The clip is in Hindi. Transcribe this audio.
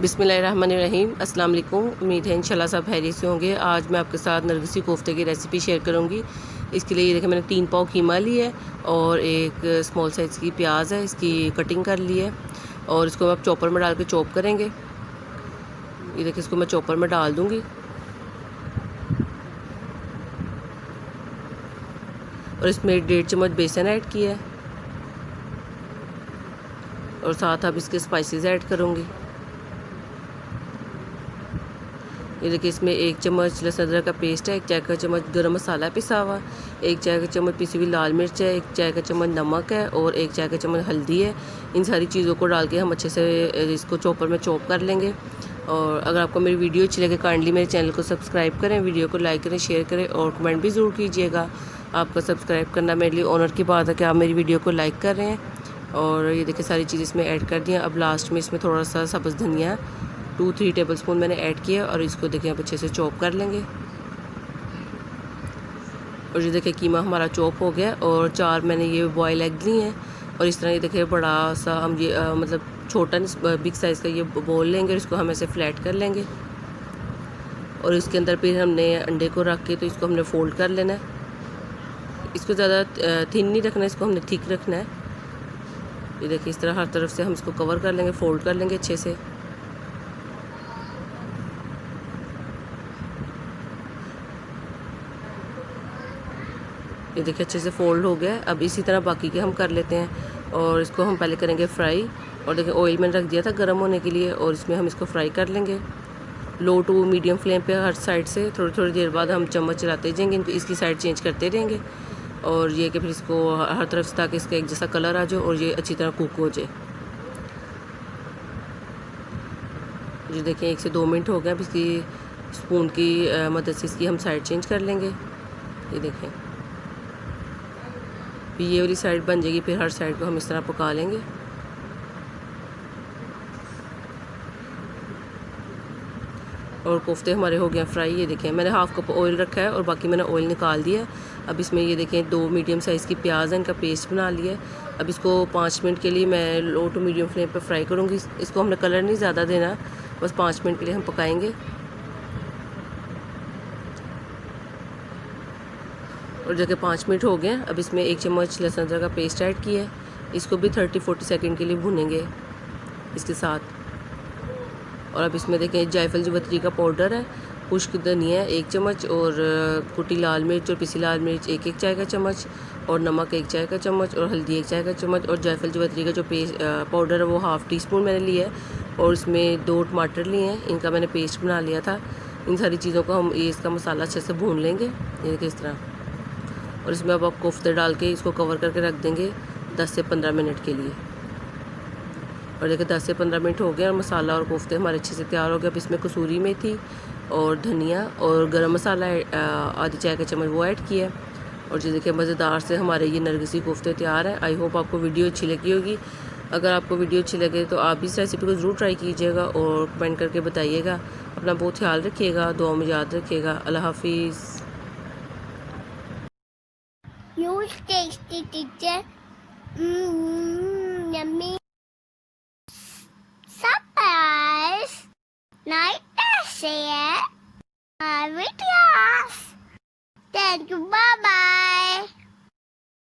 बिस्मिल्लाहिर्रहमानिर्रहीम। अस्सलाम वालेकुम। उम्मीद है इंशाल्लाह सब खैरियत से होंगे। आज मैं आपके साथ नरगिसी कोफ्ते की रेसिपी शेयर करूंगी। इसके लिए ये देखिए मैंने 3 पाव कीमा लिया है और एक स्मॉल साइज़ की प्याज है, इसकी कटिंग कर ली है और इसको आप चॉपर में डाल के चॉप करेंगे। ये देखिए इसको मैं चॉपर में डाल दूँगी और इसमें 1.5 चम्मच बेसन ऐड किया है और साथ अब इसके स्पाइसेस ऐड करूँगी। ये देखिए इसमें 1 चम्मच लहसुन अदरक का पेस्ट है, 1 चाय का चम्मच गरम मसाला पिसा हुआ, 1 चाय का चम्मच पिसी हुई लाल मिर्च है, 1 चाय का चम्मच नमक है और 1 चाय का चम्मच हल्दी है। इन सारी चीज़ों को डाल के हम अच्छे से इसको चॉपर में चॉप कर लेंगे। और अगर आपको मेरी वीडियो अच्छी लगे काइंडली मेरे चैनल को सब्सक्राइब करें, वीडियो को लाइक करें, शेयर करें और कमेंट भी ज़रूर कीजिएगा। आपका सब्सक्राइब करना मेरे लिए ऑनर की बात है कि आप मेरी वीडियो को लाइक कर रहे हैं। और ये देखिए सारी चीज़ इसमें ऐड कर दी हैं। अब लास्ट में इसमें थोड़ा सा सब्ज़ धनिया 2-3 टेबलस्पून मैंने ऐड किया और इसको देखिए आप अच्छे से चॉप कर लेंगे। और ये देखिए कीमा हमारा चॉप हो गया और 4 मैंने ये बॉयल एग लिए हैं और इस तरह ये देखिए बड़ा सा हम ये मतलब छोटा बिग साइज़ का ये बोल लेंगे और इसको हम ऐसे फ्लैट कर लेंगे और इसके अंदर फिर हमने अंडे को रख के तो इसको हमने फोल्ड कर लेना है। इसको ज़्यादा थिन नहीं रखना है, इसको हमने थिक रखना है। ये देखिए इस तरह हर तरफ से हम इसको कवर कर लेंगे, फोल्ड कर लेंगे अच्छे से। ये देखिए अच्छे से फोल्ड हो गया। अब इसी तरह बाकी के हम कर लेते हैं और इसको हम पहले करेंगे फ्राई। और देखिए ऑयल मैंने रख दिया था गर्म होने के लिए और इसमें हम इसको फ्राई कर लेंगे लो टू मीडियम फ्लेम पे। हर साइड से थोड़ी थोड़ी देर बाद हम चम्मच चलाते जाएंगे, इसकी साइड चेंज करते रहेंगे और ये कि फिर इसको हर तरफ से ताकि इसका एक जैसा कलर आ जाए और ये अच्छी तरह कुक हो जाए। जो देखिए 1 से 2 मिनट हो गए। अब इसकी स्पून की मदद से इसकी हम साइड चेंज कर लेंगे। ये देखें फिर ये वाली साइड बन जाएगी, फिर हर साइड को हम इस तरह पका लेंगे। और कोफ्ते हमारे हो गए फ्राई। ये देखें मैंने हाफ़ कप ऑयल रखा है और बाकी मैंने ऑयल निकाल दिया है। अब इसमें ये देखें 2 मीडियम साइज़ की प्याज है, इनका पेस्ट बना लिया है। अब इसको 5 मिनट के लिए मैं लो टू मीडियम फ्लेम पर फ्राई करूँगी। इसको हमने कलर नहीं ज़्यादा देना, बस 5 मिनट के लिए हम पकाएंगे। और जगह 5 मिनट हो गए। अब इसमें 1 चम्मच लहसुन अदरक का पेस्ट ऐड किया है, इसको भी 30-40 सेकंड के लिए भूनेंगे इसके साथ। और अब इसमें देखें जायफल जवित्री का पाउडर है, खुश्क धनिया 1 चम्मच और कुटी लाल मिर्च और पिसी लाल मिर्च 1-1 चाय का चम्मच और नमक 1 चाय का चम्मच और हल्दी 1 चाय का चम्मच और जायफल जवित्री का जो पाउडर है वो हाफ़ टी स्पून मैंने लिया है। और इसमें 2 टमाटर लिए हैं, इनका मैंने पेस्ट बना लिया था। इन सारी चीज़ों को हम इसका मसाला अच्छे से भून लेंगे ये देखिए इस तरह। और इसमें अब आप कोफ्ते डाल के इसको कवर करके रख देंगे 10 से 15 मिनट के लिए। और देखिए 10 से 15 मिनट हो गए और मसाला और कोफ्ते हमारे अच्छे से तैयार हो गए। अब इसमें कसूरी मेथी और धनिया और गरम मसाला आधी चाय का चम्मच वो ऐड किया है। और जो देखिए मज़ेदार से हमारे ये नरगिसी कोफ्ते तैयार हैं। आई होप आपको वीडियो अच्छी लगी होगी। अगर आपको वीडियो अच्छी लगे तो आप इस रेसिपी को ज़रूर ट्राई कीजिएगा और कमेंट करके बताइएगा। अपना बहुत ख्याल रखिएगा, दुआ में याद रखिएगा। अल्लाह हाफिज़। Use tasty teacher.